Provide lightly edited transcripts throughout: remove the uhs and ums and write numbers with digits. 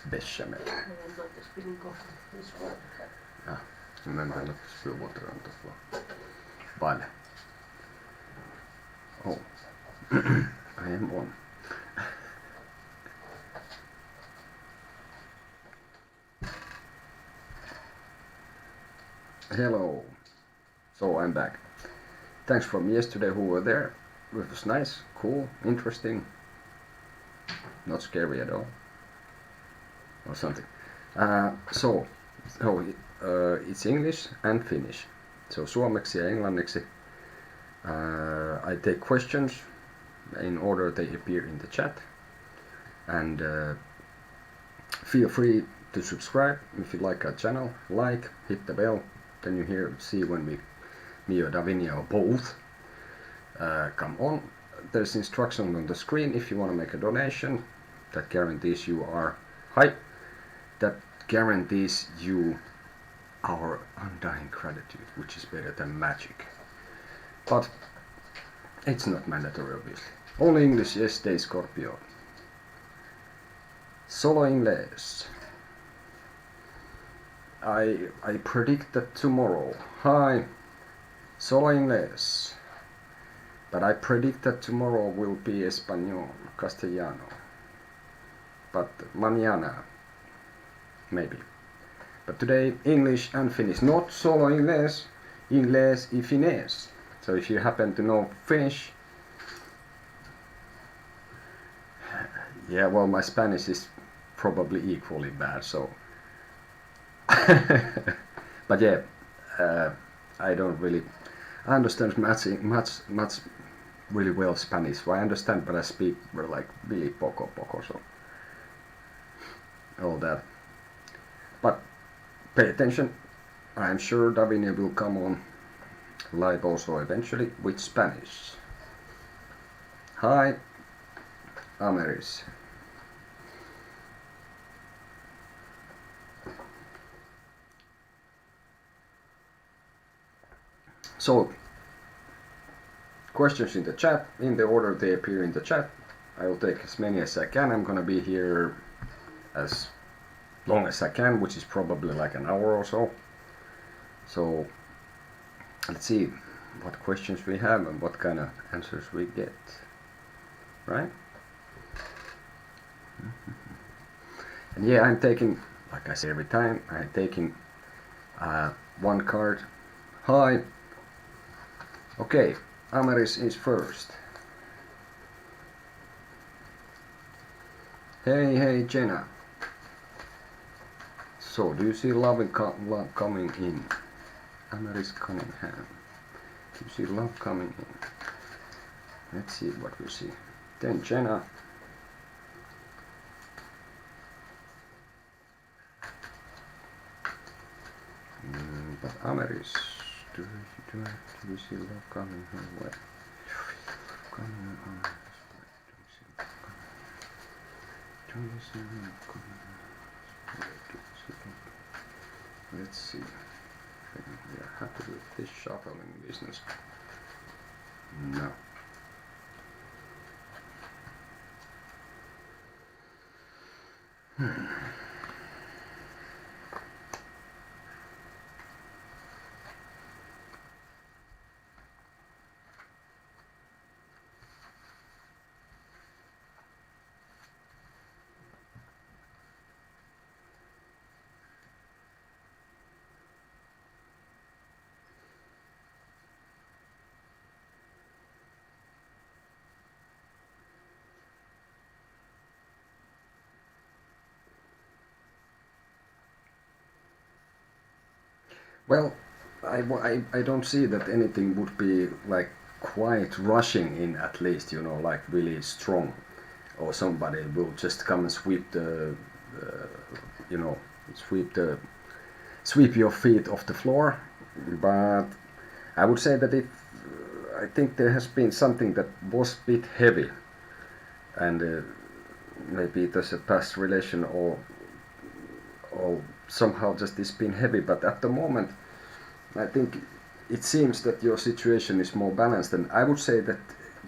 bechamel. Ja, men den spillwater on the floor. Vale. Oh, I am on. Hello. So I'm back. Thanks from yesterday who were there. It was nice, cool, interesting, not scary at all, or something. It's English and Finnish. So suomeksi ja englanniksi. I take questions in order they appear in the chat, and feel free to subscribe if you like our channel. Like, hit the bell, then you see when me or Davinia or both come on. There's instruction on the screen if you want to make a donation. That guarantees you our undying gratitude, which is better than magic. But it's not mandatory, obviously. Only English, yes, day Scorpio. Solo inglés. I predict that tomorrow. Hi. Solo inglés. But I predict that tomorrow will be Español, Castellano. But mañana, maybe. But today, English and Finnish. Not solo inglés, inglés y finés. So if you happen to know Finnish, yeah, well, my Spanish is probably equally bad, so. But yeah, I don't really understand much really well Spanish. So I understand, but I speak like really poco, so all that. But pay attention. I'm sure Davinia will come on live also eventually with Spanish. Hi, Ameris. So, questions in the chat, in the order they appear in the chat. I will take as many as I can. I'm gonna be here as long as I can, which is probably like an hour or so. So, let's see what questions we have and what kind of answers we get, right? And yeah, I'm taking, like I say every time, I'm taking one card. Hi. Okay, Ameris is first. Hey, Jenna. So, do you see love coming in? Ameris Cunningham. Do you see love coming in? Let's see what we see. Then Jenna. But Ameris, do you see love coming her way? Coming on. Do you see love coming? Let's see. We are happy with this shuffling business. No. Well, I don't see that anything would be like quite rushing in, at least, you know, like really strong, or somebody will just come and sweep the, you know, sweep your feet off the floor. But I would say that I think there has been something that was a bit heavy, and maybe it was a past relation or somehow just it's been heavy, but at the moment I think it seems that your situation is more balanced, and I would say that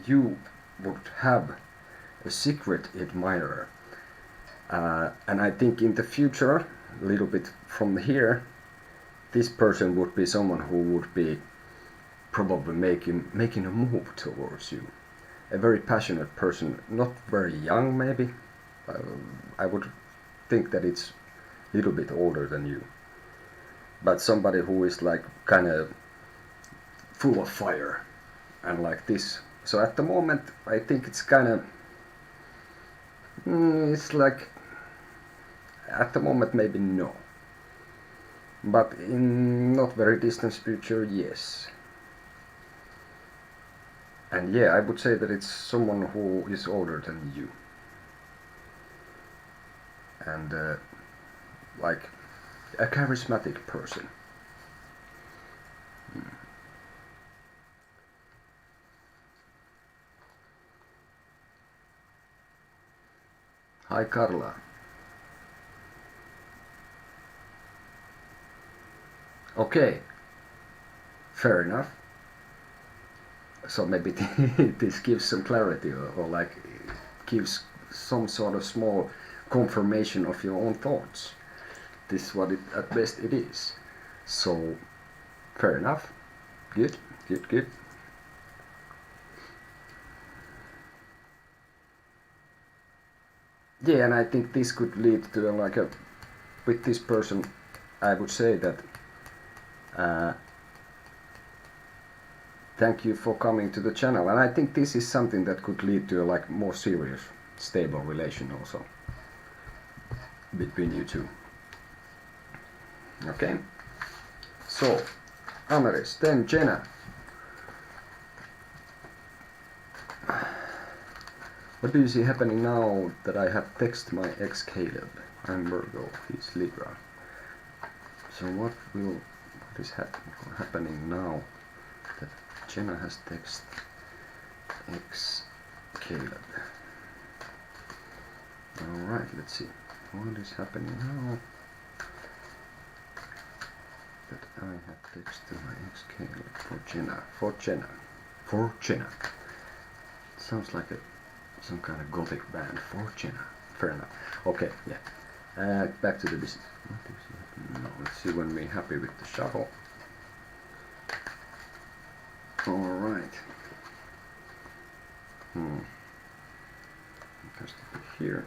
you would have a secret admirer, And I think in the future, a little bit from here, this person would be someone who would be probably making a move towards you. A very passionate person, not very young maybe. I would think that it's a little bit older than you. But somebody who is like kind of full of fire and like this. So at the moment I think it's kind of it's like at the moment maybe no, but in not very distant future yes. And yeah, I would say that it's someone who is older than you and like a charismatic person. Hi Carla. Okay, fair enough. So maybe this gives some clarity or like gives some sort of small confirmation of your own thoughts. This is what it, at best it is. So fair enough. Good, good, good. Yeah, and I think this could lead to like a with this person. I would say that thank you for coming to the channel, and I think this is something that could lead to a like more serious, stable relation also between you two. Okay, so Ameris, then Jenna. What do you see happening now that I have texted my ex Caleb? I'm Virgo, he's Libra. So what is happening now that Jenna has texted ex Caleb? Alright, let's see. What is happening now that I have texted my ex Caleb for Jenna. Sounds like some kind of gothic band for Jenna. Fair enough. Okay, yeah. Back to the business. No, let's see when we're happy with the shuffle. Alright. It has to be here.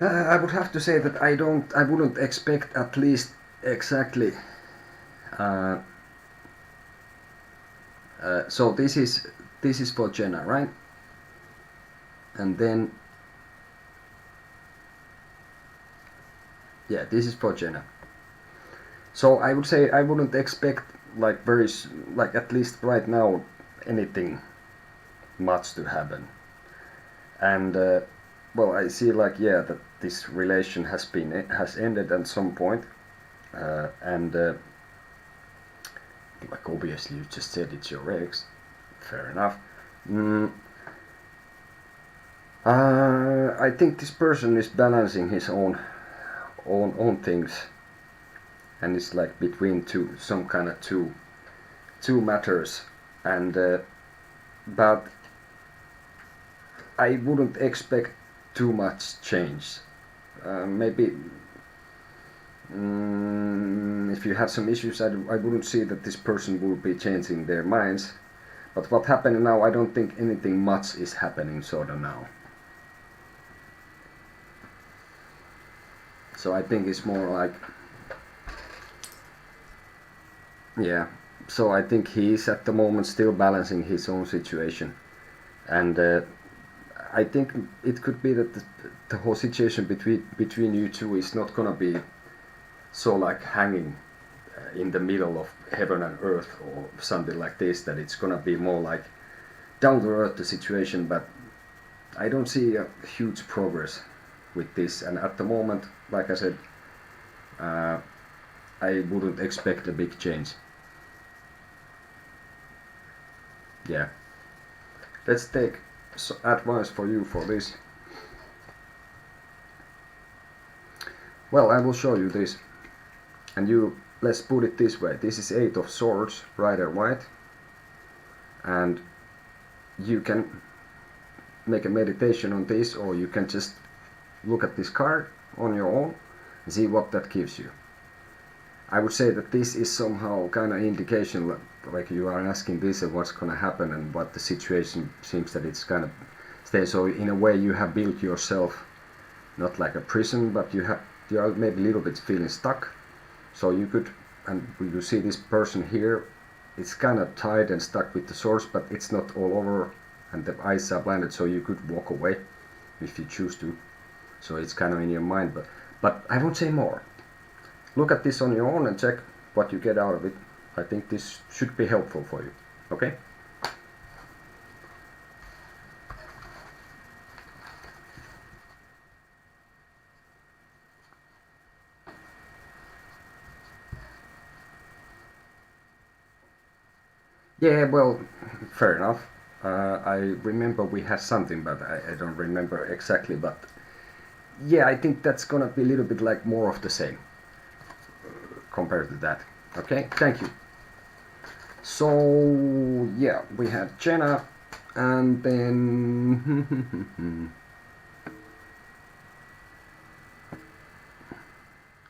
I would have to say that I wouldn't expect at least exactly. So this is for Jenna, right? And then yeah, this is for Jenna. So I would say I wouldn't expect like like at least right now anything much to happen. And well, I see like yeah that this relation has ended at some point, and like obviously you just said it's your ex. Fair enough. I think this person is balancing his own things, and it's like between some kind of two matters, and but I wouldn't expect too much change. Maybe if you have some issues, I wouldn't see that this person will be changing their minds. But what happening now, I don't think anything much is happening sort of now. So I think it's more like, yeah. So I think he is at the moment still balancing his own situation, and I think it could be that the whole situation between you two is not gonna be so like hanging in the middle of heaven and earth or something like this, that it's gonna be more like down to earth the situation, but I don't see a huge progress with this, and at the moment, like I said, I wouldn't expect a big change. Yeah. Let's take advice for you for this. Well, I will show you this. And let's put it this way. This is 8 of Swords, Rider White. And you can make a meditation on this, or you can just look at this card on your own and see what that gives you. I would say that this is somehow kind of indication, like you are asking this and what's gonna happen and what the situation seems that it's kind of stay. So in a way you have built yourself, not like a prison, but you are maybe a little bit feeling stuck. So you could, and you see this person here, it's kind of tied and stuck with the swords, but it's not all over and the eyes are blinded, so you could walk away if you choose to. So it's kind of in your mind, but I won't say more. Look at this on your own and check what you get out of it. I think this should be helpful for you. Okay? Yeah, well, fair enough. I remember we had something, but I don't remember exactly. But yeah, I think that's gonna be a little bit like more of the same compared to that. Okay, thank you. So yeah, we had Jenna, and then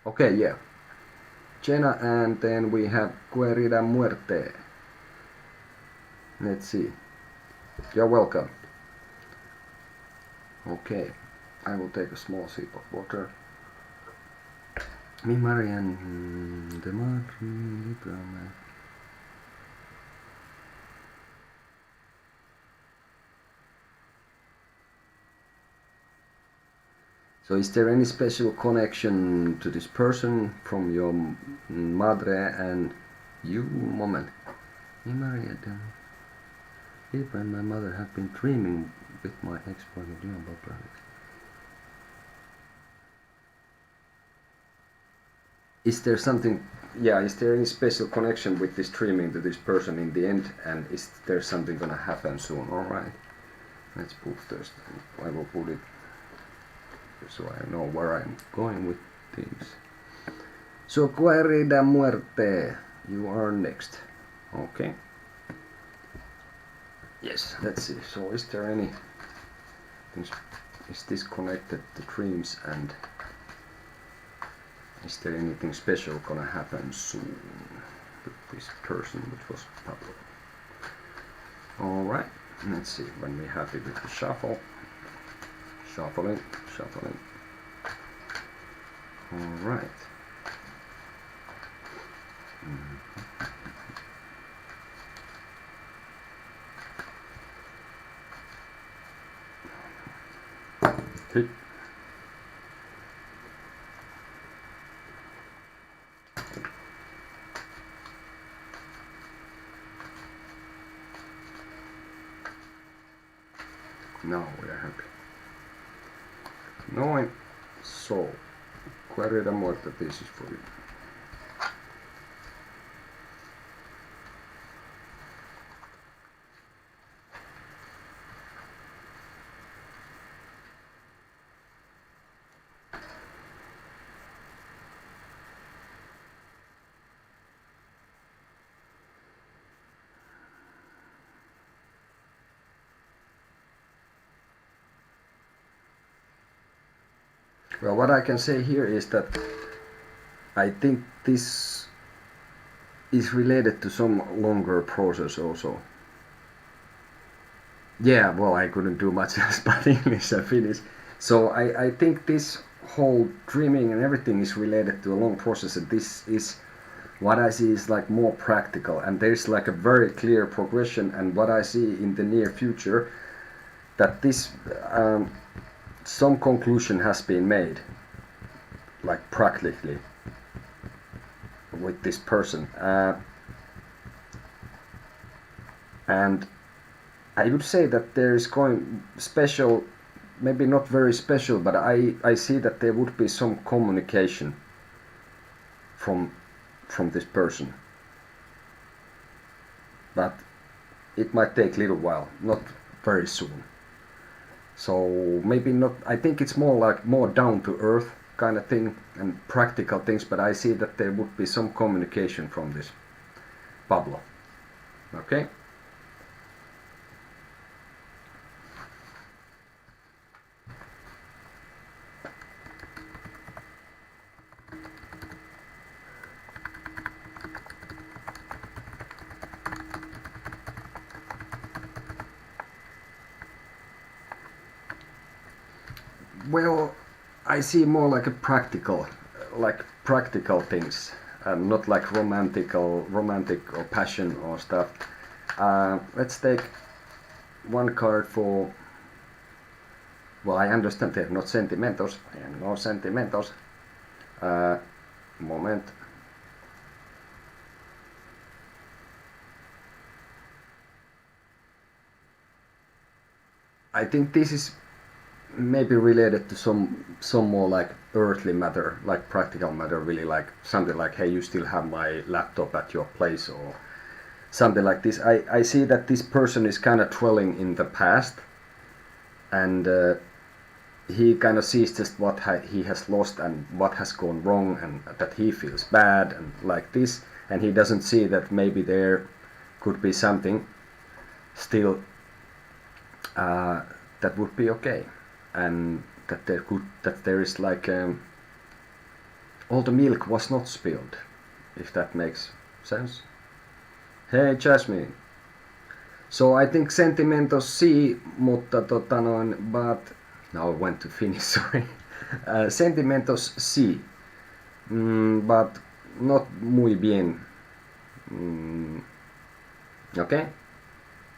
okay, yeah, Jenna, and then we have Querida Muerte. Let's see. You're welcome. Okay, I will take a small sip of water. Mi Marian de Mar. So is there any special connection to this person from your madre and you? Moment. Mi Maria de Libra and my mother have been dreaming with my ex-boyfriend about planets. Is there something, yeah, is there any special connection with this dreaming to this person in the end, and is there something gonna happen soon? Alright, let's put this, I will put it so I know where I'm going with things. So Querida Muerte, you are next. Okay. Yes, let's see. So is there any things, is this connected to dreams, and is there anything special gonna happen soon with this person, which was Pablo? Alright, let's see, when we're happy with the shuffle. Shuffling. Alright. Okay. Now we are happy. Noin. So, Querida Muerte, this is for you. Well, what I can say here is that I think this is related to some longer process also. Yeah, well, I couldn't do much else but English and Finnish. So I think this whole dreaming and everything is related to a long process, and this is what I see is like more practical, and there's like a very clear progression, and what I see in the near future that this some conclusion has been made, like practically, with this person, and I would say that there is going special, maybe not very special, but I see that there would be some communication from this person, but it might take a little while, not very soon. So maybe not. I think it's more like more down to earth kind of thing and practical things. But I see that there would be some communication from this Pablo. Okay. Well, I see more like a practical things, not like romantic or passion or stuff. Let's take one card for. Well, I understand they're not sentimentals. I am no sentimentals. Moment. I think this is maybe related to some more like earthly matter, like practical matter, really like something like, hey, you still have my laptop at your place or something like this. I see that this person is kind of dwelling in the past, and he kind of sees just what he has lost and what has gone wrong, and that he feels bad and like this, and he doesn't see that maybe there could be something still that would be okay, and that there is like all the milk was not spilled, if that makes sense. Hey Jasmine. So I think sentimentos C, mutta but now I went to Finnish, sorry. Sentimentos C, but not muy bien. Okay?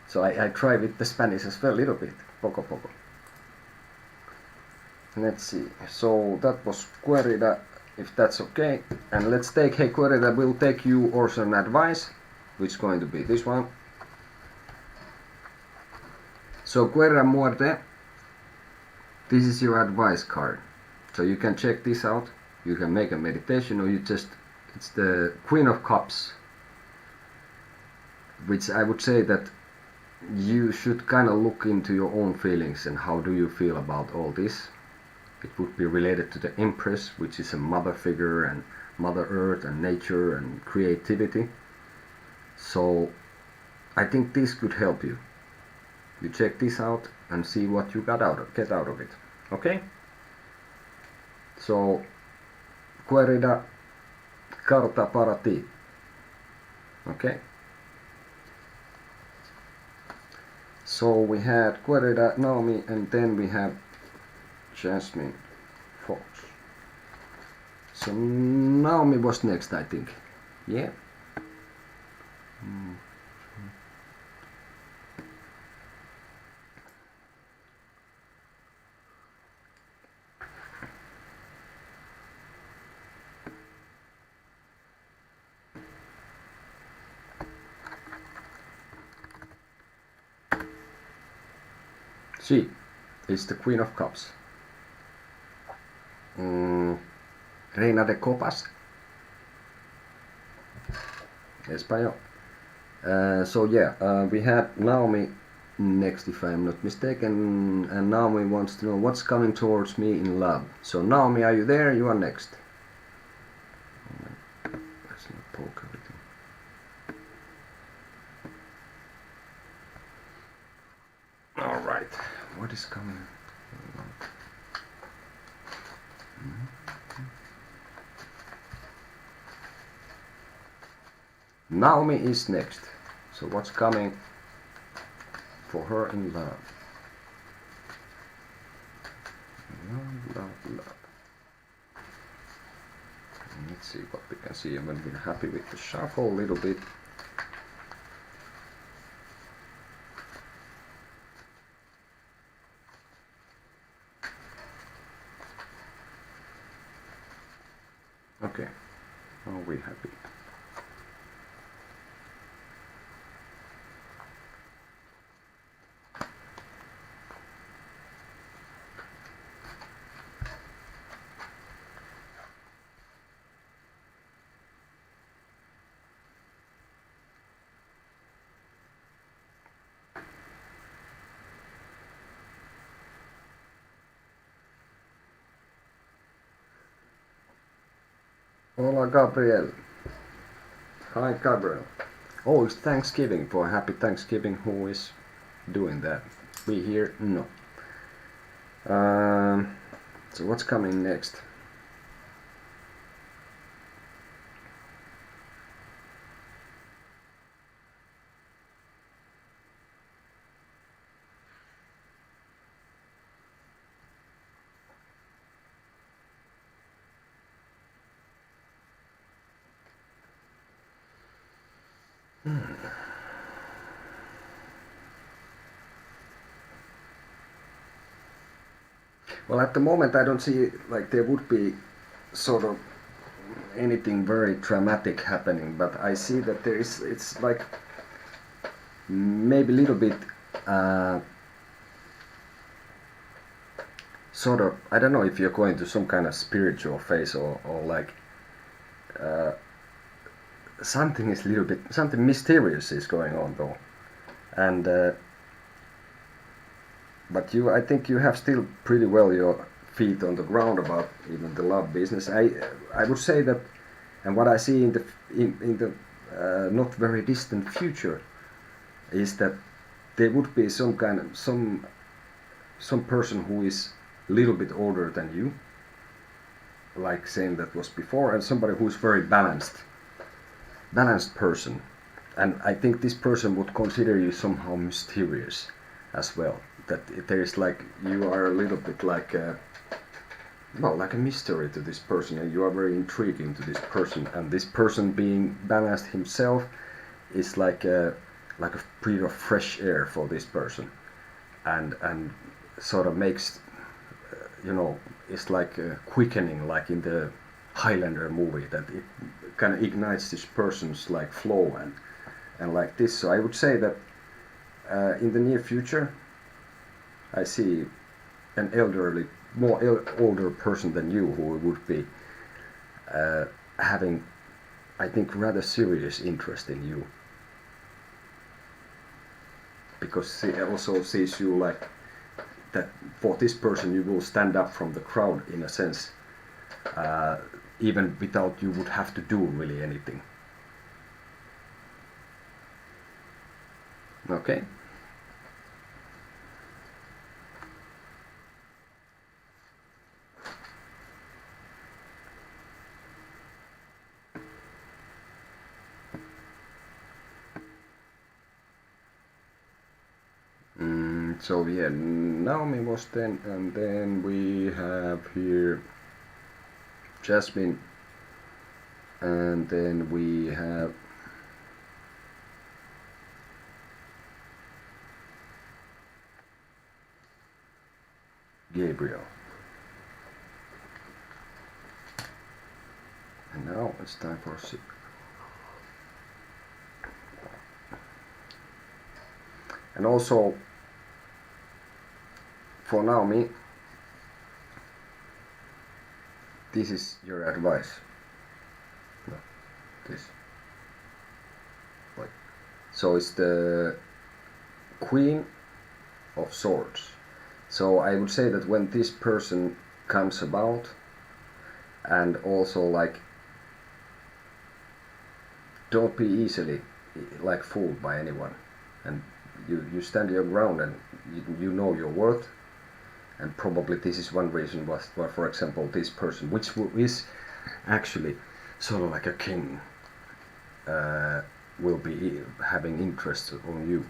So I try with the Spanish as well a little bit, poco poco. Let's see, so that was Querida, if that's okay. And let's take, hey Querida, we'll take you also an advice, which is going to be this one. So Querida Muerte, this is your advice card. So you can check this out, you can make a meditation, or you just, it's the Queen of Cups, which I would say that you should kind of look into your own feelings and how do you feel about all this. It would be related to the Empress, which is a mother figure and Mother Earth and nature and creativity. So I think this could help you. You check this out and see what you get out of it. Okay? So Querida Carta para ti. Okay? So we had Querida, Naomi, and then we have Jasmine Fox. So Naomi was next, I think. Yeah. She is the Queen of Cups. Reina de Copas. Español. So yeah, we had Naomi next, if I'm not mistaken, and Naomi wants to know what's coming towards me in love. So Naomi, are you there? You are next. Let's not poke everything. All right, what is coming? Naomi is next. So what's coming for her in love? Love. Let's see what we can see. I'm been happy with the shuffle a little bit. Okay, are we happy? Hola, Gabriel. Hi, Gabriel. Oh, it's Thanksgiving. For happy Thanksgiving. Who is doing that? We here? No. So what's coming next? Well, at the moment, I don't see like there would be sort of anything very dramatic happening, but I see that there is. It's like maybe a little bit. Uh, Sort of. I don't know if you're going to some kind of spiritual phase or like uh, something is a little bit something mysterious is going on though, and but I think you have still pretty well your feet on the ground about even the love business. I would say that, and what I see in the not very distant future is that there would be some person who is a little bit older than you, like saying that was before, and somebody who's very balanced person, and I think this person would consider you somehow mysterious as well. That there is like you are a little bit like like a mystery to this person, and you are very intriguing to this person, and this person being balanced himself is like a breath of fresh air for this person, and sort of makes it's like quickening, like in the Highlander movie, that it kind of ignites this person's like flow and like this. So I would say that in the near future, I see an older person than you who would be having, I think, rather serious interest in you, because he also sees you like that. For this person, you will stand up from the crowd in a sense, uh, even without you would have to do really anything. Okay. So yeah, Naomi was then, and then we have here Jasmine, and then we have Gabriel. And now it's time for and also for Naomi, this is your advice. No, this. Wait. So it's the Queen of Swords. So I would say that when this person comes about, and also like don't be easily like fooled by anyone, and you stand your ground, and you know your worth, and probably this is one reason was why, for example, this person, which is actually sort of like a king, will be having interest on you.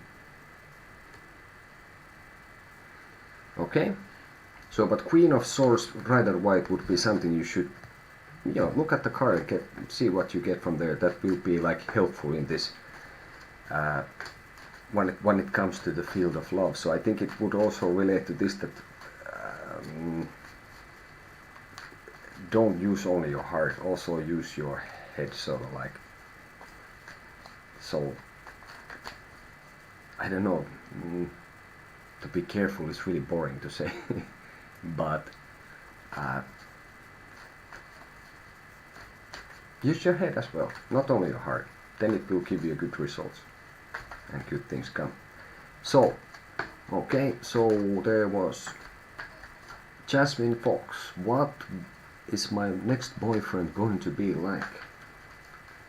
Okay, so but Queen of Swords Rider White would be something you should look at the card and see what you get from there. That will be like helpful in this uh, when it comes to the field of love. So I think it would also relate to this, that don't use only your heart, also use your head, sort of like. So I don't know. To be careful is really boring to say, but use your head as well, not only your heart. Then it will give you good results and good things come. So, okay, so there was Jasmine Fox. What is my next boyfriend going to be like?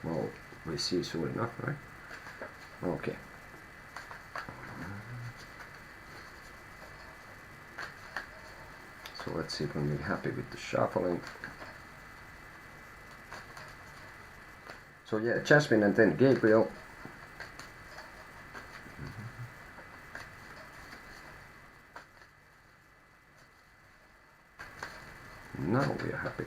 Well, we see soon enough, right? Okay. So let's see if I'm happy with the shuffling. So yeah, Jasmine and then Gabriel. Now we are happy.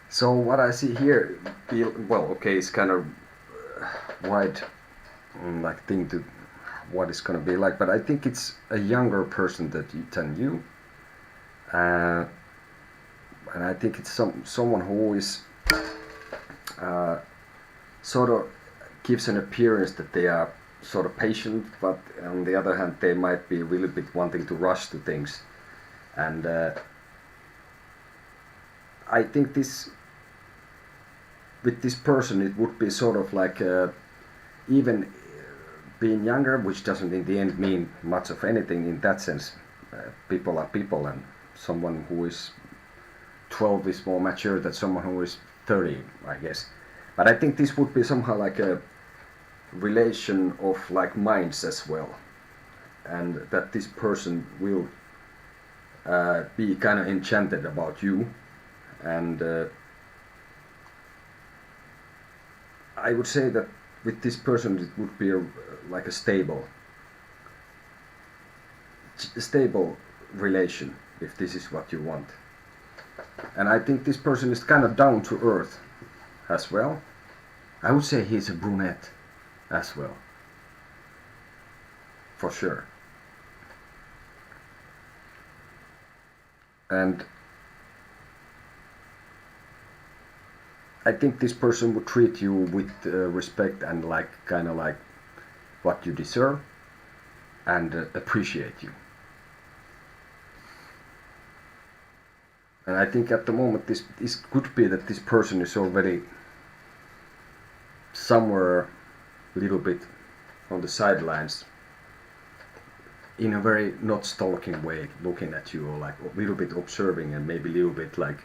So what I see here, well, okay, it's kind of wide, like thing to what it's gonna be like, but I think it's a younger person than you, and I think it's someone who is sort of gives an appearance that they are sort of patient, but on the other hand, they might be a little bit wanting to rush to things, and I think with this person it would be sort of like even being younger, which doesn't in the end mean much of anything in that sense. People are people, and someone who is 12 is more mature than someone who is 30, I guess. But I think this would be somehow like a relation of like minds as well, and that this person will be kind of enchanted about you, and I would say that with this person it would be like a stable relation, if this is what you want. And I think this person is kind of down to earth as well. I would say he's a brunette as well, for sure. And I think this person would treat you with respect and like kind of like what you deserve, and appreciate you. And I think at the moment this could be that this person is already somewhere a little bit on the sidelines, in a very not stalking way, looking at you, or like a little bit observing, and maybe a little bit like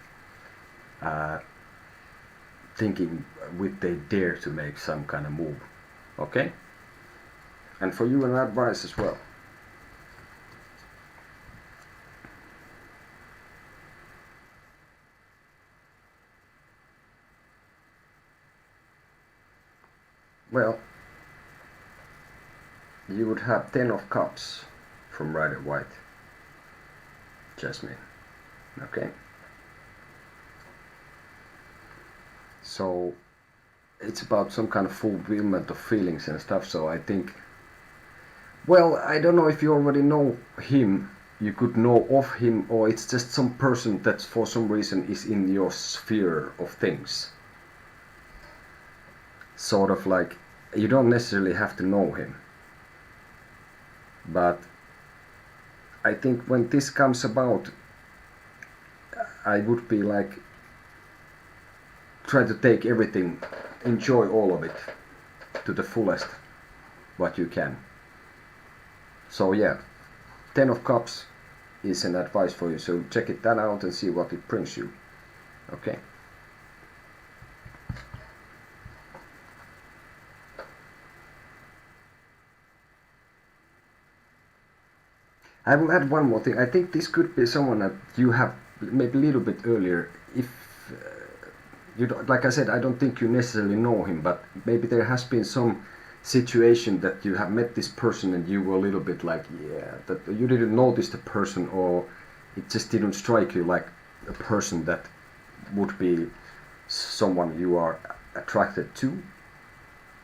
thinking would they dare to make some kind of move. Okay? And for you an advice as well. Well, you would have 10 of cups from Rider White, Jasmine. Okay? So it's about some kind of fulfillment of feelings and stuff, so I think, well, I don't know if you already know him, you could know of him, or it's just some person that for some reason is in your sphere of things. Sort of like, you don't necessarily have to know him, but I think when this comes about, I would be like, try to take everything, enjoy all of it to the fullest what you can. So yeah, 10 of cups is an advice for you, so check it that out and see what it brings you. Okay? I will add one more thing. I think this could be someone that you have maybe a little bit earlier. If you don't, like I said, I don't think you necessarily know him, but maybe there has been some situation that you have met this person and you were a little bit like, yeah, that you didn't notice the person, or it just didn't strike you like a person that would be someone you are attracted to.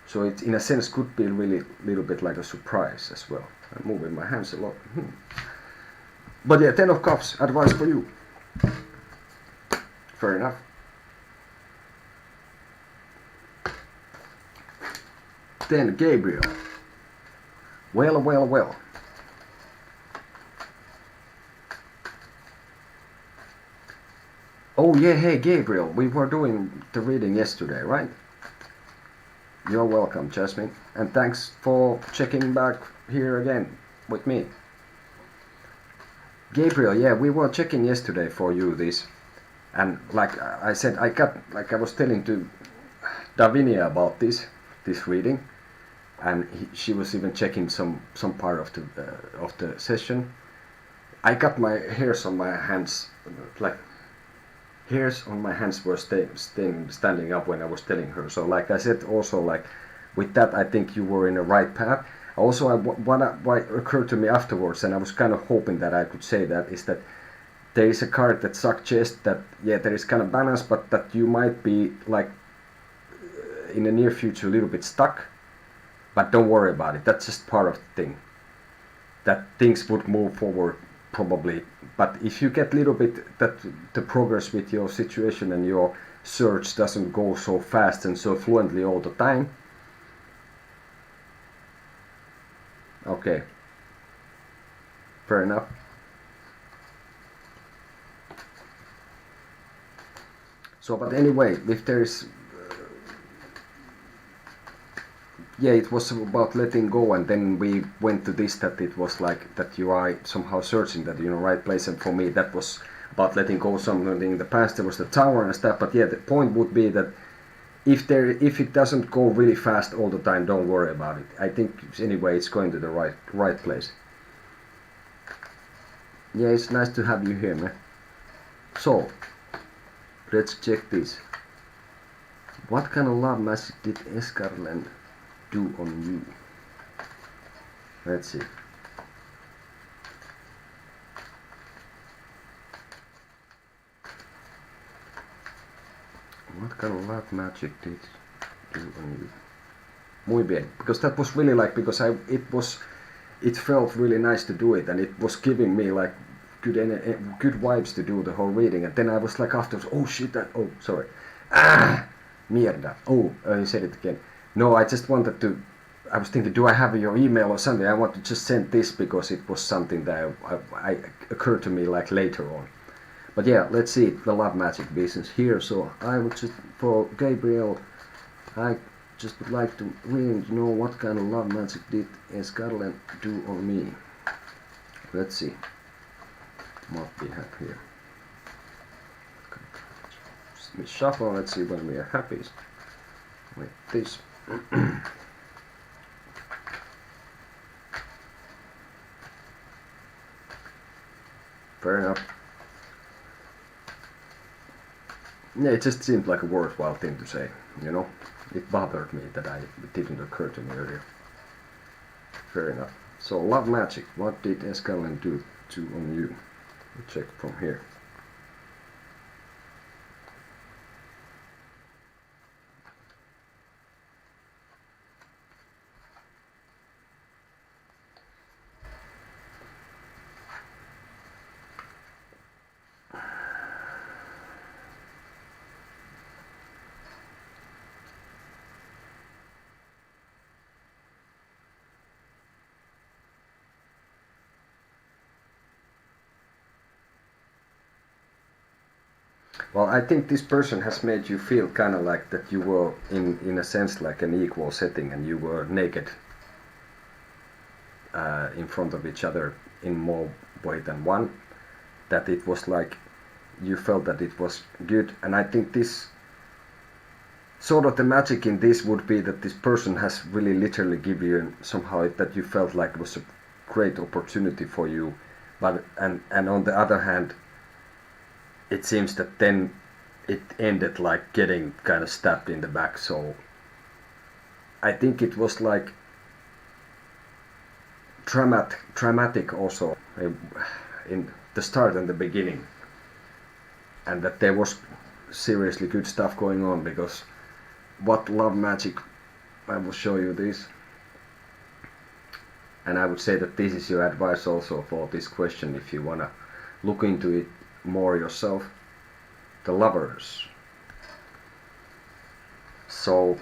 So it, in a sense, could be really little bit like a surprise as well. I'm moving my hands a lot. But yeah, 10 of cups, advice for you. Fair enough. Then Gabriel. Well, well, well. Oh yeah, hey Gabriel, we were doing the reading yesterday, right? You're welcome, Jasmine, and thanks for checking back here again with me. Gabriel, yeah, we were checking yesterday for you this, and like I said, I was telling to Davinia about this reading, and she was even checking some part of the session. I got my hairs on my hands, like hairs on my hands were standing up when I was telling her. So like I said, also like with that, I think you were in the right path. Also, what occurred to me afterwards, and I was kind of hoping that I could say that, is that there is a card that suggests that, yeah, there is kind of balance, but that you might be like in the near future a little bit stuck. But don't worry about it. That's just part of the thing. That things would move forward probably. But if you get a little bit that the progress with your situation and your search doesn't go so fast and so fluently all the time. Okay. Fair enough. So, but anyway, if there is yeah, it was about letting go, and then we went to this, that it was like that you are somehow searching that you're in the right place, and for me that was about letting go something in the past. There was the tower and stuff, but yeah, the point would be that if it doesn't go really fast all the time, don't worry about it. I think anyway it's going to the right place. Yeah, it's nice to have you here, man. So let's check this. What kind of love magic did Escarlen do on you? Let's see. What kind of love magic did do on you? Muy bien, because that was really like, because it felt really nice to do it, and it was giving me like good vibes to do the whole reading, and then I was like afterwards, oh shit, oh sorry, mierda, oh you said it again. No, I just wanted to, I was thinking, do I have your email or something? I want to just send this because it was something that I occurred to me like later on. But yeah, let's see the love magic business here. So I would just, for Gabriel, I just would like to really know what kind of love magic did Escarlen do on me. Let's see what we have here. We shuffle, let's see when we are happy with this. Fair enough. Yeah, it just seemed like a worthwhile thing to say, you know? It bothered me that it didn't occur to me earlier. Fair enough. So, love magic. What did Escarlen do on you? We'll check from here. Well, I think this person has made you feel kind of like that you were in a sense like an equal setting, and you were naked in front of each other in more way than one. That it was like you felt that it was good, and I think this sort of the magic in this would be that this person has really literally given you somehow that you felt like it was a great opportunity for you, but and on the other hand, it seems that then it ended like getting kind of stabbed in the back. So I think it was like dramatic also in the start and the beginning, and that there was seriously good stuff going on, because what love magic, I will show you this, and I would say that this is your advice also for this question if you wanna look into it more yourself. the lovers. So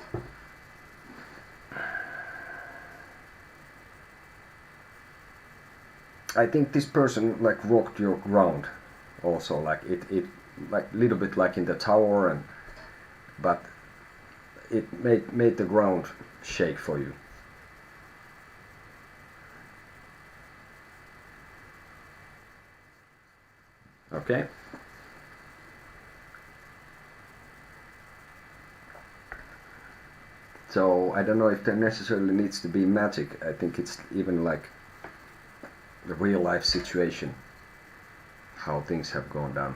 I think this person like rocked your ground also, like it like little bit like in the tower, and but it made the ground shake for you. Okay. So I don't know if there necessarily needs to be magic. I think it's even like the real life situation, how things have gone down.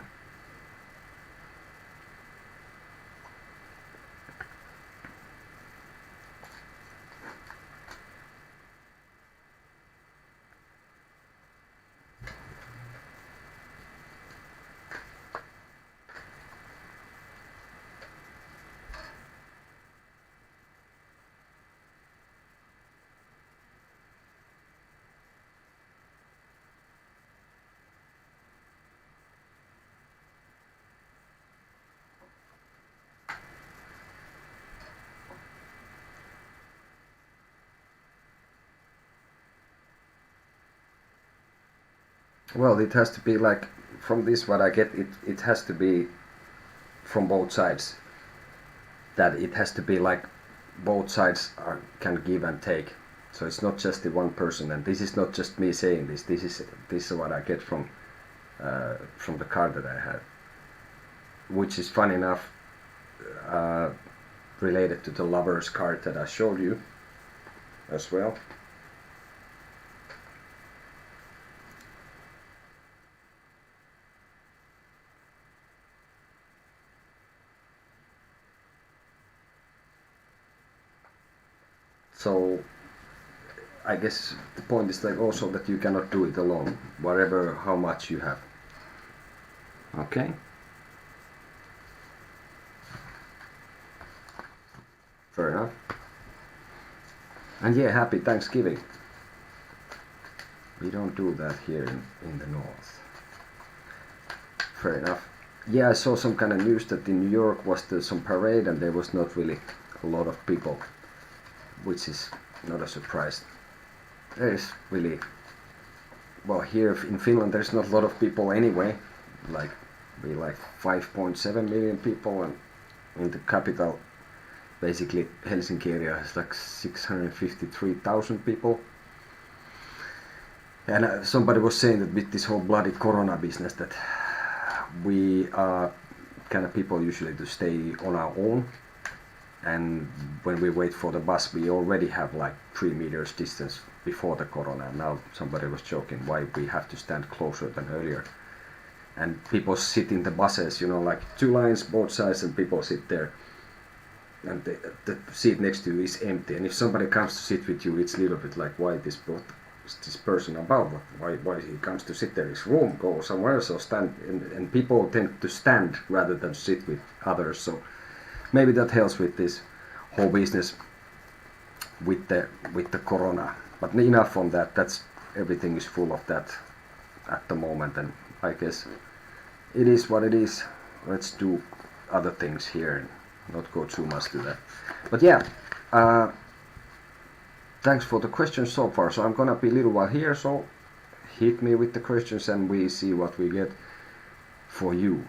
Well, it has to be like, from this what I get, it has to be from both sides. That it has to be like both sides can give and take. So it's not just the one person, and this is not just me saying this. This is what I get from the card that I had, which is fun enough related to the lovers card that I showed you as well. So I guess the point is like also that you cannot do it alone, whatever how much you have. Okay. Fair enough. And yeah, happy Thanksgiving. We don't do that here in the north. Fair enough. Yeah, I saw some kind of news that in New York was some parade and there was not really a lot of people, which is not a surprise. There is really, well, here in Finland there's not a lot of people anyway, like 5.7 million people, and in the capital, basically Helsinki area has like 653,000 people. And somebody was saying that with this whole bloody corona business that we are kind of people usually to stay on our own, and when we wait for the bus we already have like 3 meters distance before the corona. Now somebody was joking why we have to stand closer than earlier, and people sit in the buses, you know, like 2 lines both sides, and people sit there, and the seat next to you is empty, and if somebody comes to sit with you it's a little bit like, why this person about, why he comes to sit there, his room, go somewhere else or stand, and people tend to stand rather than sit with others. So maybe that helps with this whole business with the corona. But enough on that. That's everything is full of that at the moment, and I guess it is what it is. Let's do other things here and not go too much to that. But yeah, thanks for the questions so far. So I'm gonna be a little while here, so hit me with the questions and we see what we get for you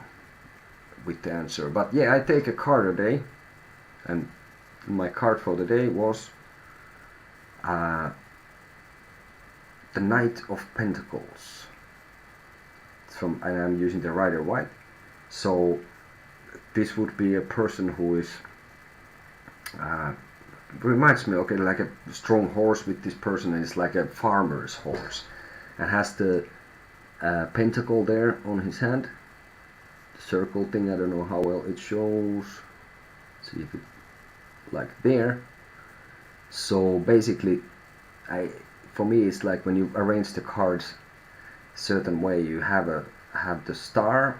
with the answer. But yeah, I take a card a day, and my card for the day was the Knight of Pentacles. And I'm using the Rider White. So this would be a person who is reminds me, okay, like a strong horse with this person, and it's like a farmer's horse, and has the pentacle there on his hand, the circle thing. I don't know how well it shows. See if it like there. So basically, for me it's like when you arrange the cards a certain way, you have the star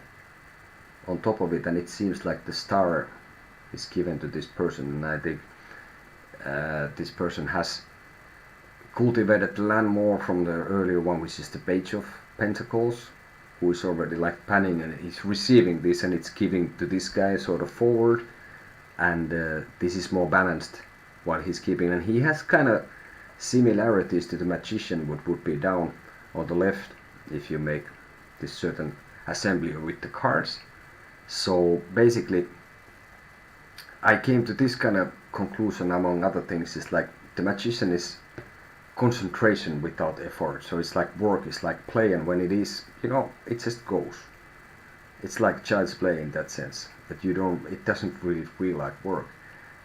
on top of it, and it seems like the star is given to this person, and I think this person has cultivated the land more from the earlier one, which is the Page of Pentacles, who is already like panning and he's receiving this and it's giving to this guy sort of forward, and this is more balanced while he's keeping, and he has kind of similarities to the magician would be down on the left if you make this certain assembly with the cards. So basically I came to this kind of conclusion, among other things, is like the magician is concentration without effort. So it's like work, it's like play, and when it is, it just goes. It's like child's play in that sense, that it doesn't really feel like work.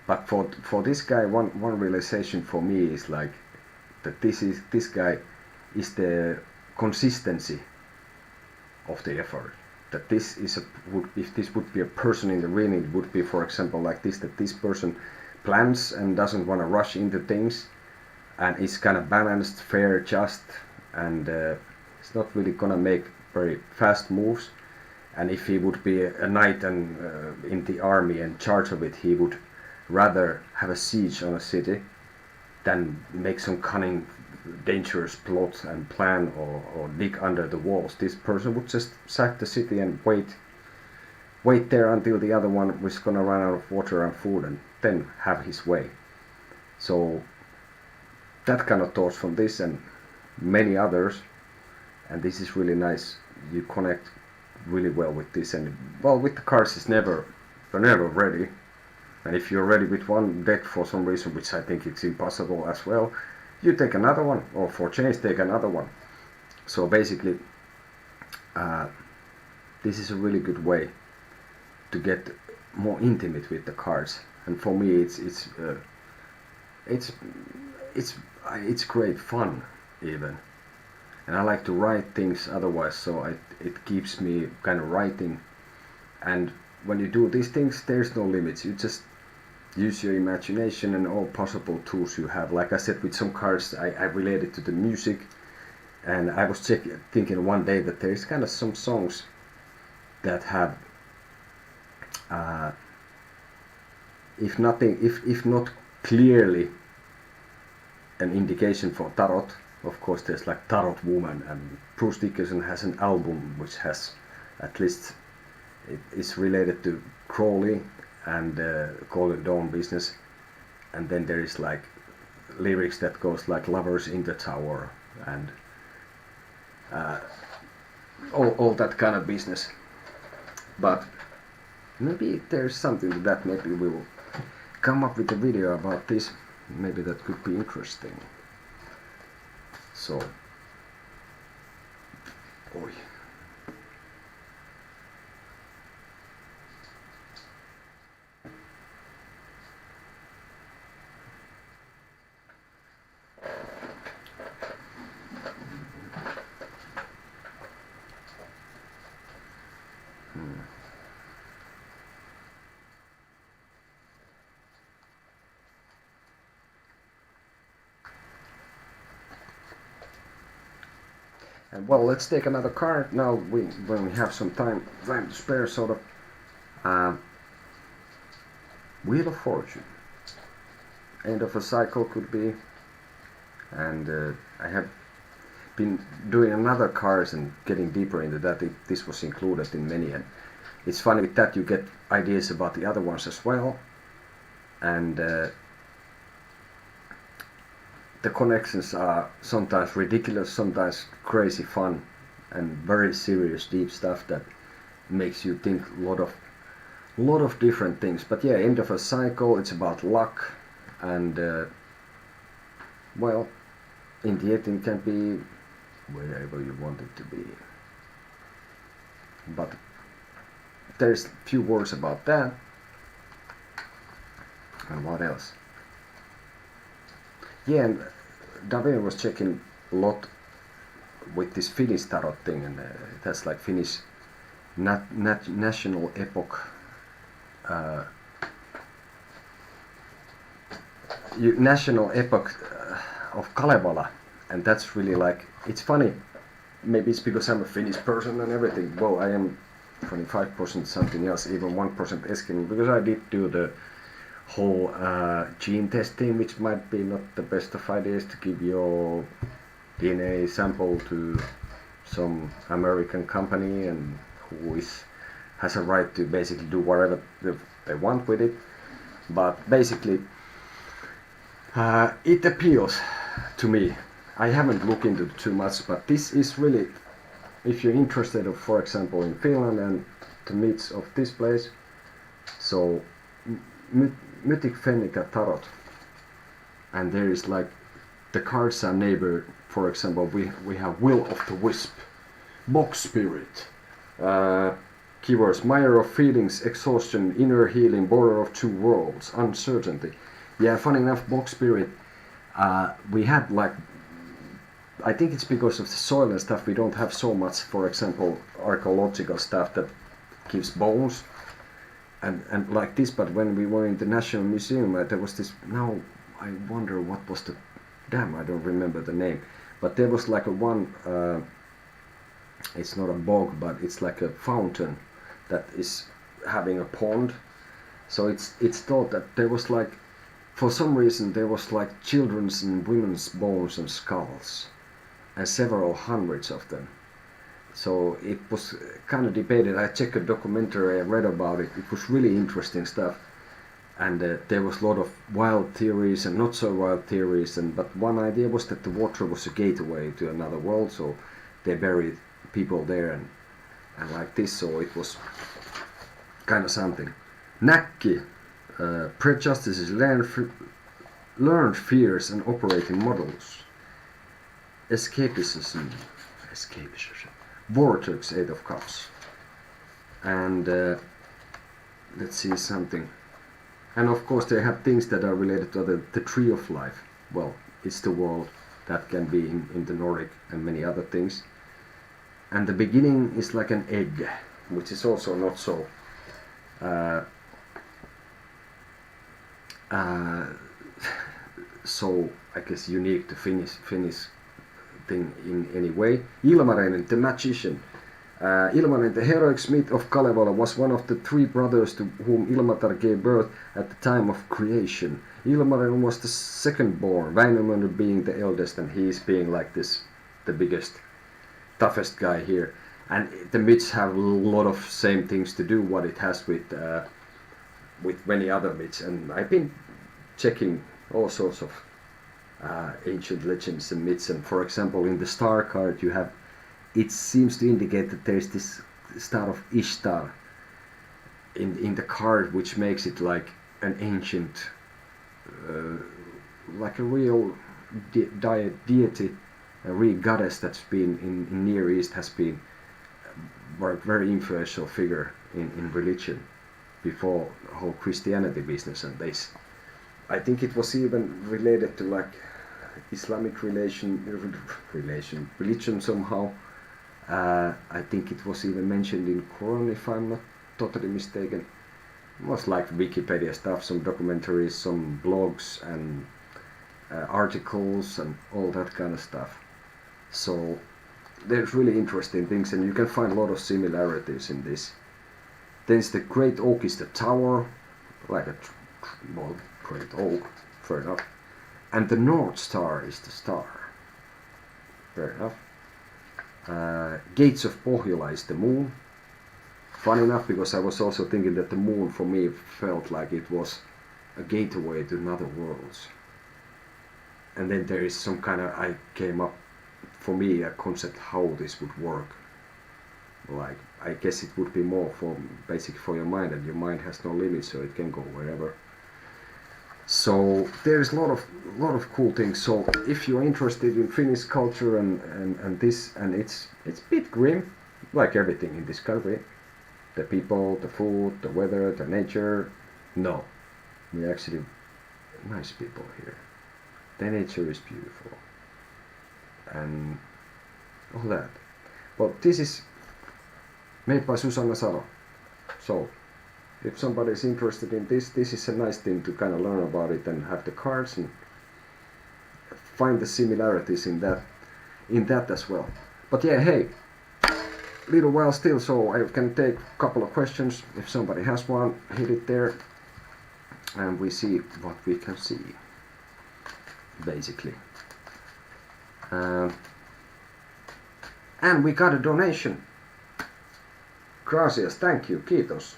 But for this guy, one realization for me is like that this guy is the consistency of the effort. That this is if this would be a person in the ring, it would be, for example, like this, that this person plans and doesn't want to rush into things, and is kind of balanced, fair, just, and it's not really gonna make very fast moves. And if he would be a knight and in the army and charge of it, he would rather have a siege on a city than make some cunning, dangerous plot and plan or dig under the walls. This person would just sack the city and wait there until the other one was gonna run out of water and food, and then have his way. So that kind of thoughts from this and many others, and this is really nice. You connect really well with this, and well, with the cards they're never ready. And if you're ready with one deck for some reason, which I think it's impossible as well, you take another one, or for change take another one. So basically this is a really good way to get more intimate with the cards, and for me it's great fun even. And I like to write things otherwise, so it keeps me kind of writing. And when you do these things, there's no limits. You just use your imagination and all possible tools you have. Like I said, with some cards I related to the music, and I was thinking one day that there is kind of some songs that have if not clearly an indication for tarot. Of course, there's like Tarot Woman, and Bruce Dickinson has an album which has, at least it is related to Crowley and Golden Dawn business, and then there is like lyrics that goes like Lovers in the Tower and all that kind of business. But maybe there's something to that. Maybe we will come up with a video about this. Maybe that could be interesting. So, oi. And well, let's take another card now. When we have some time to spare, sort of. Wheel of Fortune. End of a cycle could be. And I have been doing another cards and getting deeper into that. This was included in many, and it's funny with that you get ideas about the other ones as well. And the connections are sometimes ridiculous, sometimes crazy fun, and very serious, deep stuff that makes you think a lot of different things. But yeah, end of a cycle, it's about luck, and well, in the end it can be wherever you want it to be. But there's few words about that. And what else? Yeah, and David was checking a lot with this Finnish tarot thing, and that's like Finnish national epoch. National epoch of Kalevala, and that's really like, it's funny. Maybe it's because I'm a Finnish person and everything. Well, I am 25% something else, even 1% Eskimo, because I did do the whole gene testing, which might be not the best of ideas to give your DNA sample to some American company and has a right to basically do whatever they want with it. But basically, it appeals to me. I haven't looked into it too much, but this is really, if you're interested, for example, in Finland and the myths of this place, so Mythic Fennica Tarot, and there is like the cards are neighbor. For example, we have Will of the Wisp, Box Spirit, keywords Mire of Feelings, Exhaustion, Inner Healing, Border of Two Worlds, Uncertainty. Yeah, funny enough, Box Spirit, we had like, I think it's because of the soil and stuff, we don't have so much, for example, archaeological stuff that gives bones and like this, but when we were in the National Museum, there was this, now I wonder what was the, damn, I don't remember the name, but there was like a one, it's not a bog, but it's like a fountain that is having a pond. So it's thought that there was like, for some reason there was like children's and women's bones and skulls, and several hundreds of them. So it was kind of debated. I checked a documentary, I read about it. It was really interesting stuff, and there was a lot of wild theories and not so wild theories. But one idea was that the water was a gateway to another world, so they buried people there and like this. So it was kind of something. Nakki, prejudices, learned fears and operating models. Escapism. Vortex, 8 of Cups. And let's see something. And of course they have things that are related to the Tree of Life. Well, it's the world that can be in the Nordic and many other things. And the beginning is like an egg, which is also not so so I guess unique to Finnish thing in any way. Ilmarinen, the magician. Ilmarinen, the heroic smith of Kalevala, was one of the 3 brothers to whom Ilmatar gave birth at the time of creation. Ilmarinen was the second born, Väinämöinen being the eldest, and he is being like this, the biggest, toughest guy here. And the myths have a lot of same things to do what it has with many other myths, and I've been checking all sorts of ancient legends and myths, and for example in the star card you have, it seems to indicate that there's this star of Ishtar in the card, which makes it like an ancient, like a real deity, a real goddess that's been in Near East, has been a very influential figure in religion before the whole Christianity business and this. I think it was even related to like Islamic religion somehow. I think it was even mentioned in Quran, if I'm not totally mistaken. It was like Wikipedia stuff, some documentaries, some blogs and articles and all that kind of stuff. So there's really interesting things, and you can find a lot of similarities in this. Then the Great Oak is the tower, like a Great Oak, fair enough. And the North Star is the star, fair enough. Gates of Pohjola is the moon. Funny enough, because I was also thinking that the moon for me felt like it was a gateway to another worlds. And then there is some kind of, I came up, for me, a concept how this would work. Like, I guess it would be more for basic for your mind, and your mind has no limits, so it can go wherever. So there's a lot of cool things. So if you're interested in Finnish culture and this, and it's a bit grim, like everything in this country. The people, the food, the weather, the nature. No, we're actually nice people here. The nature is beautiful and all that. Well, this is made by Susanna Salo. So if somebody is interested in this is a nice thing to kind of learn about it and have the cards and find the similarities in that as well. But yeah, hey, little while still, so I can take a couple of questions. If somebody has one, hit it there and we see what we can see, basically. And we got a donation. Gracias, thank you, kiitos.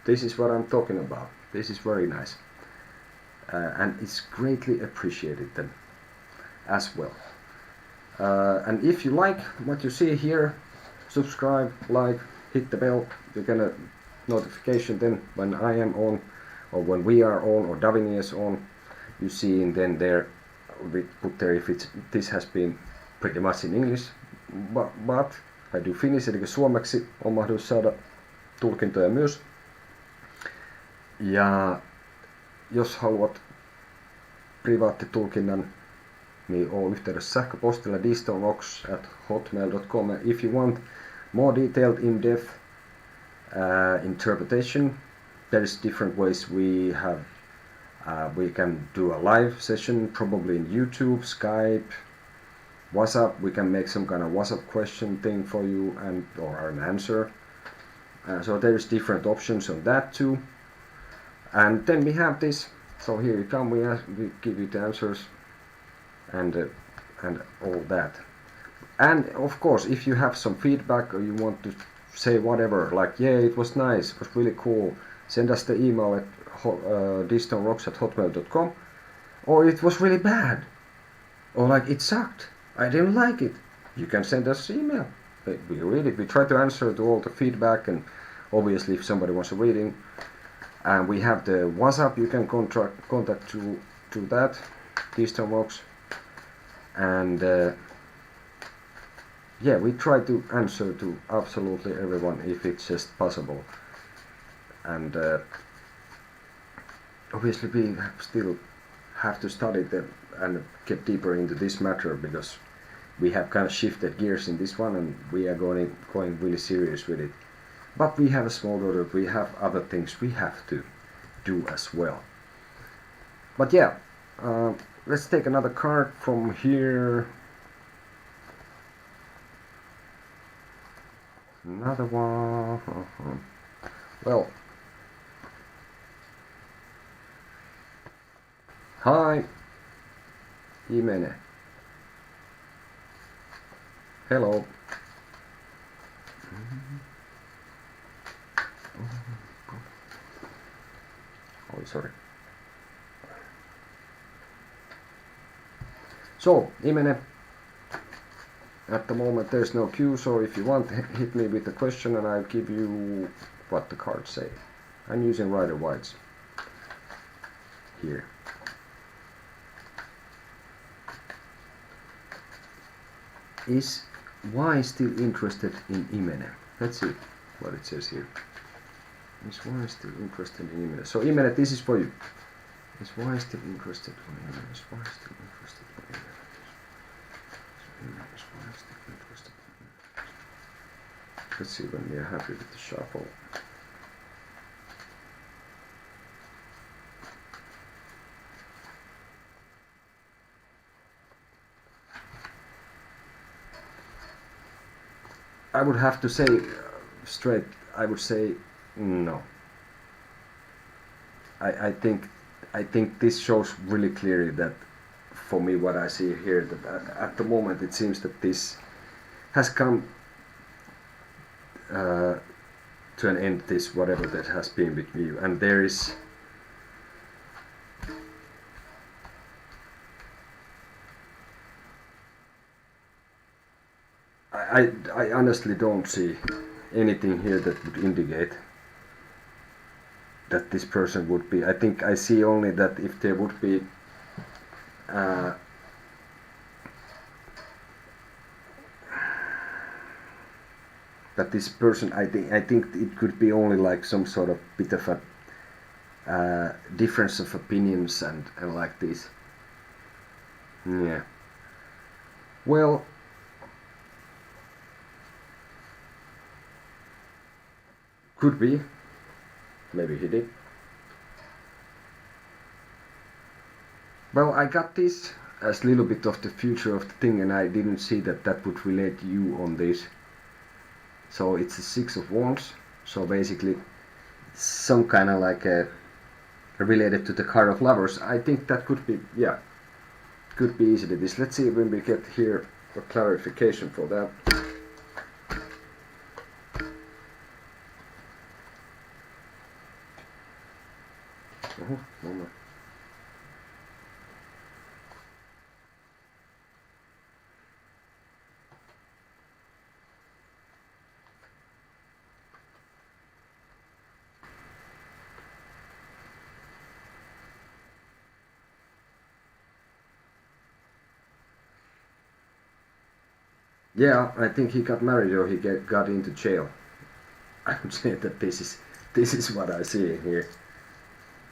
This is what I'm talking about. This is very nice. And it's greatly appreciated then as well. And if you like what you see here, subscribe, like, hit the bell. You get a notification then when I am on, or when we are on, or Davini is on. You see, and then there we put there if this has been pretty much in English, but I do Finnish, eli suomeksi on mahdollisuus saada tulkintoja myös. Ja jos haluat privaattitulkinnan, niin oo yhteydessä sähköpostilla distonvox@hotmail.com. If you want more detailed in-depth interpretation, there's different ways we have. We can do a live session, probably in YouTube, Skype, WhatsApp. We can make some kind of WhatsApp question thing for you or an answer. So there's different options on that too. And then we have this. So here you come. We give you the answers and all that. And of course, if you have some feedback or you want to say whatever, like yeah, it was nice, it was really cool, send us the email at distonrocks@hotmail.com, or it was really bad, or like it sucked, I didn't like it, you can send us email. We try to answer to all the feedback, and obviously if somebody wants a reading, and we have the WhatsApp, you can contact to that, distonrocks, and yeah, we try to answer to absolutely everyone if it's just possible. And obviously we still have to study them and get deeper into this matter, because we have kind of shifted gears in this one and we are going really serious with it. But we have a small daughter, we have other things we have to do as well. But yeah, let's take another card from here. Another one. Well, hi, Imene. Hello. Oh, sorry. So, Imene, at the moment there's no cue, so if you want, hit me with a question and I'll give you what the cards say. I'm using Rider Whites here. Is Y still interested in Imene? Let's see what it says here. Is Y still interested in Imene? So Imene, this is for you. Is Y still interested in Imene? Is Y still interested in Imene? Is Y still interested in Imene? Let's see when we are happy with the shuffle. I would have to say straight, I would say no. I think this shows really clearly that, for me, what I see here, that at the moment it seems that this has come to an end, this whatever that has been with you, and there is I honestly don't see anything here that would indicate that this person would be. I think I see only that if there would be that this person, I think it could be only like some sort of bit of a difference of opinions and like this. Yeah. Well, could be. Maybe he did. Well, I got this as a little bit of the future of the thing, and I didn't see that that would relate you on this. So it's a Six of Wands. So basically, some kind of like related to the card of Lovers. I think that could be, yeah, could be easily this. Let's see when we get here a clarification for that. Yeah, I think he got married or he got into jail. I would say that this is what I see here.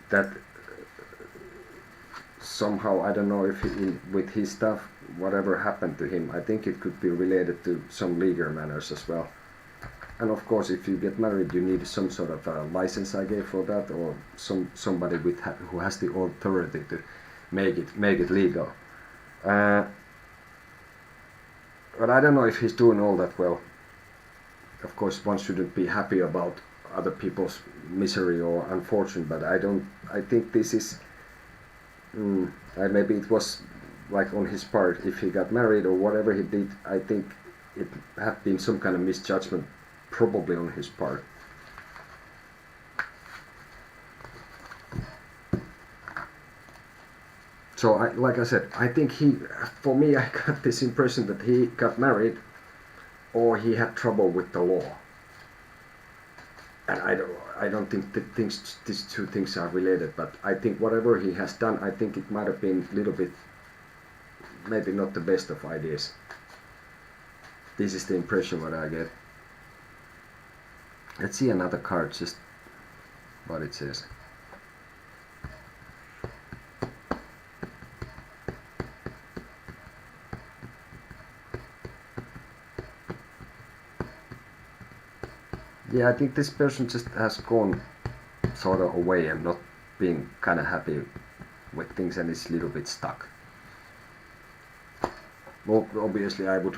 That somehow, I don't know if with his stuff, whatever happened to him, I think it could be related to some legal matters as well. And of course, if you get married, you need some sort of a license, I gave, for that, or somebody with who has the authority to make it legal. Uh, but I don't know if he's doing all that well. Of course, one shouldn't be happy about other people's misery or unfortune, but I don't. I think this is. Maybe it was like on his part. If he got married or whatever he did, I think it had been some kind of misjudgment, probably on his part. So, like I said, I think for me, I got this impression that he got married, or he had trouble with the law. And I don't think that these two things are related. But I think whatever he has done, I think it might have been a little bit, maybe not the best of ideas. This is the impression what I get. Let's see another card, just what it says. Yeah, I think this person just has gone sort of away and not being kind of happy with things, and is a little bit stuck. Well, obviously I would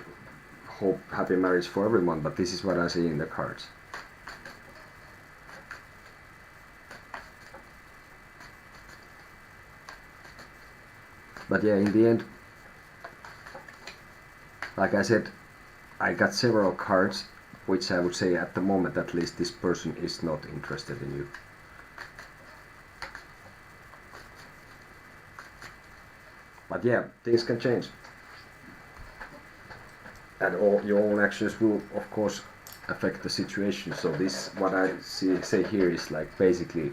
hope happy marriage for everyone, but this is what I see in the cards. But yeah, in the end, like I said, I got several cards which I would say at the moment at least this person is not interested in you. But yeah, things can change. And all your own actions will of course affect the situation. So this, what I say here, is like basically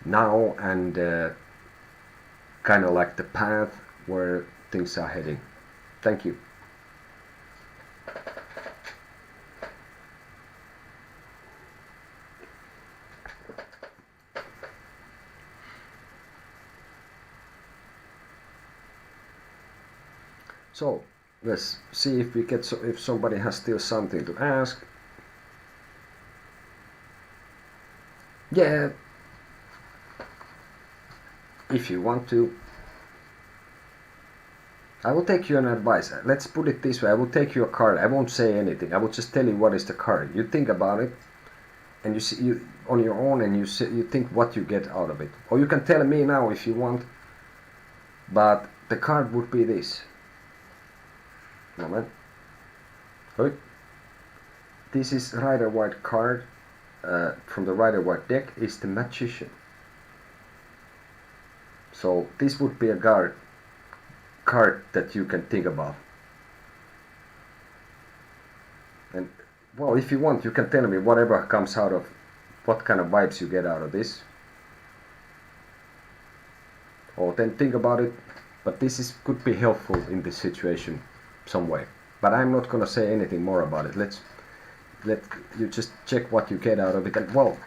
now, and kind of like the path where things are heading. Thank you. So let's see if we get if somebody has still something to ask. Yeah, if you want to. I will take you an advice. Let's put it this way. I will take you a card. I won't say anything. I will just tell you what is the card. You think about it, and you see you on your own, and you think what you get out of it. Or you can tell me now if you want. But the card would be this. Moment. This is Rider-Waite card from the Rider-Waite deck. Is the Magician. So this would be a card that you can think about. And well, if you want, you can tell me whatever comes out of, what kind of vibes you get out of this. Or then think about it. But this could be helpful in this situation some way. But I'm not gonna say anything more about it. Let you just check what you get out of it. And well,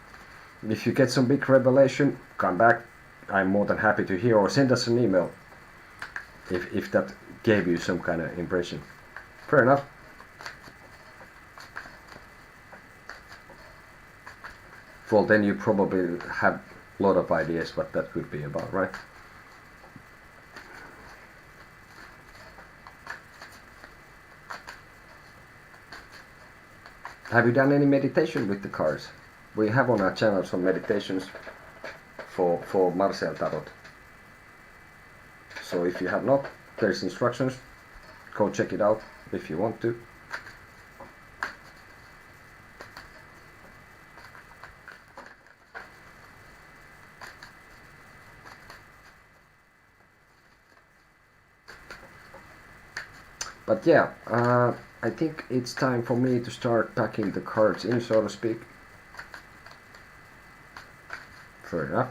if you get some big revelation, come back. I'm more than happy to hear, or send us an email if that gave you some kind of impression. Fair enough. Well, then you probably have a lot of ideas what that could be about, right? Have you done any meditation with the cards? We have on our channel some meditations for Marcel Tarot. So if you have not, there's instructions. Go check it out if you want to. But yeah, I think it's time for me to start packing the cards in, so to speak. Fair enough.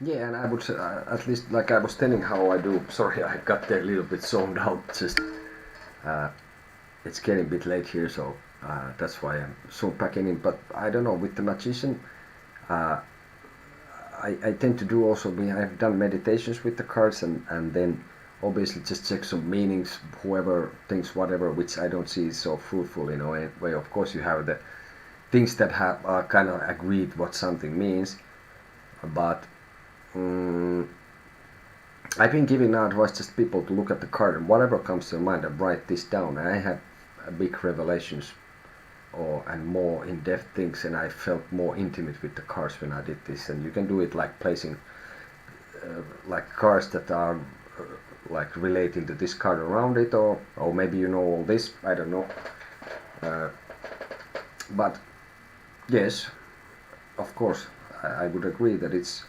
Yeah, and I would say, at least like I was telling how I do. Sorry, I got a little bit zoned out. Just uh, it's getting a bit late here, so that's why I'm soon packing in. But I don't know, with the magician, uh, I tend to do also. I've done meditations with the cards, and then obviously just check some meanings. Whoever thinks whatever, which I don't see is so fruitful in a way. Of course, you have the things that have kind of agreed what something means, but. Um, I've been giving advice just people to look at the card and whatever comes to your mind and write this down. And I had big revelations and more in-depth things, and I felt more intimate with the cards when I did this. And you can do it like placing like cards that are like relating to this card around it, or maybe you know all this. I don't know. Uh, but yes, of course, I would agree that it's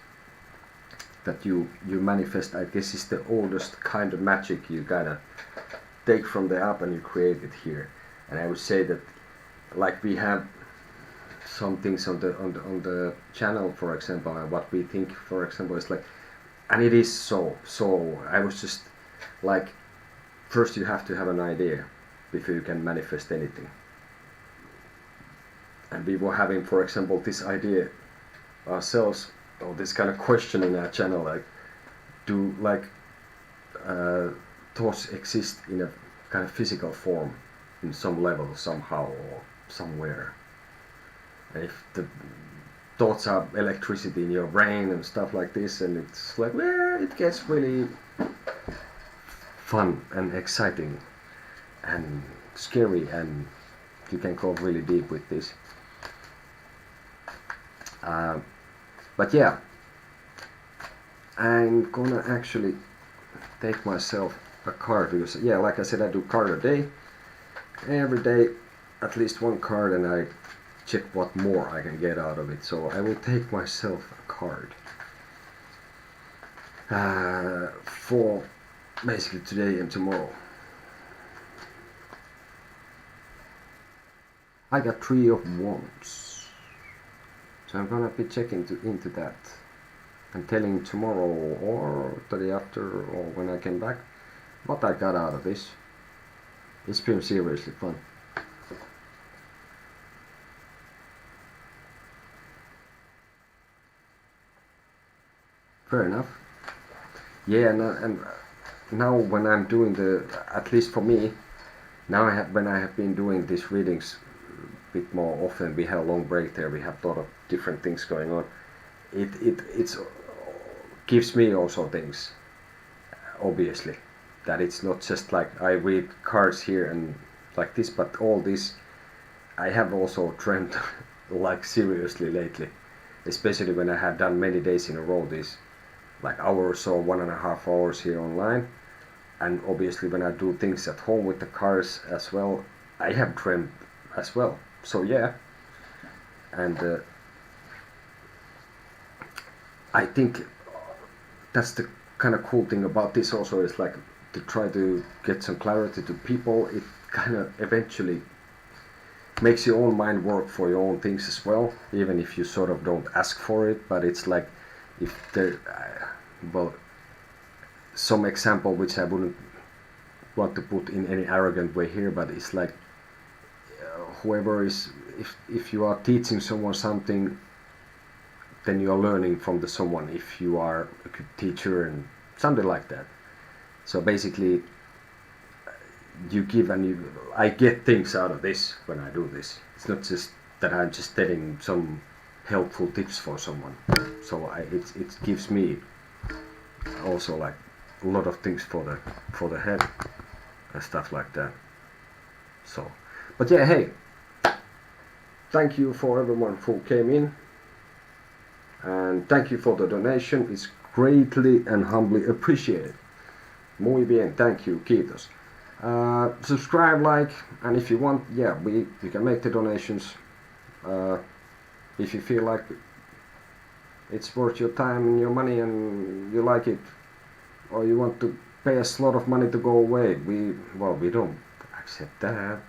that you manifest. I guess is the oldest kind of magic you gotta take from the app and you create it here. And I would say that like we have some things on the channel, for example, and what we think, for example, is like, and it is so I was just like, first you have to have an idea before you can manifest anything. And we were having, for example, this idea ourselves, or this kind of question in our channel, like, do like thoughts exist in a kind of physical form in some level somehow or somewhere? And if the thoughts are electricity in your brain and stuff like this, and it's like, well, it gets really fun and exciting and scary, and you can go really deep with this. But yeah, I'm gonna actually take myself a card, because yeah, like I said, I do card a day. Every day at least one card, and I check what more I can get out of it. So I will take myself a card for basically today and tomorrow. I got 3 of Wands, so I'm gonna be checking into that and telling tomorrow or the day after or when I came back what I got out of this. It's been seriously fun. Fair enough. Yeah, and now when I'm doing at least for me, now when I have been doing these readings a bit more often, we had a long break there, we have a lot of different things going on. It's gives me also things, obviously, that it's not just like I read cards here and like this, but all this I have also dreamt like seriously lately, especially when I had done many days in a row, this like hour or so, 1.5 hours here online. And obviously when I do things at home with the cars as well, I have dreamt as well. So yeah, and I think that's the kind of cool thing about this also, is like to try to get some clarity to people. It kind of eventually makes your own mind work for your own things as well, even if you sort of don't ask for it. But it's like, if there well, some example which I wouldn't want to put in any arrogant way here, but it's like whoever is, if you are teaching someone something, then you are learning from the someone, if you are a good teacher and something like that. So basically you give, and I get things out of this when I do this. It's not just that I'm just telling some helpful tips for someone. So it gives me also like a lot of things for the head and stuff like that. So, but yeah, hey, thank you for everyone who came in, and thank you for the donation. It's greatly and humbly appreciated. Muy bien, thank you, kiitos. Subscribe, like, and if you want, yeah, you can make the donations if you feel like it's worth your time and your money and you like it, or you want to pay us a lot of money to go away. We don't accept that.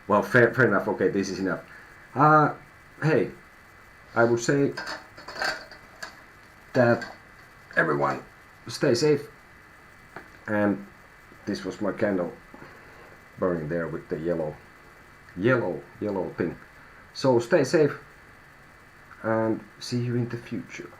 Well, fair enough. Okay, this is enough. Hey, I would say that everyone, stay safe. And this was my candle burning there with the yellow thing. So stay safe and see you in the future.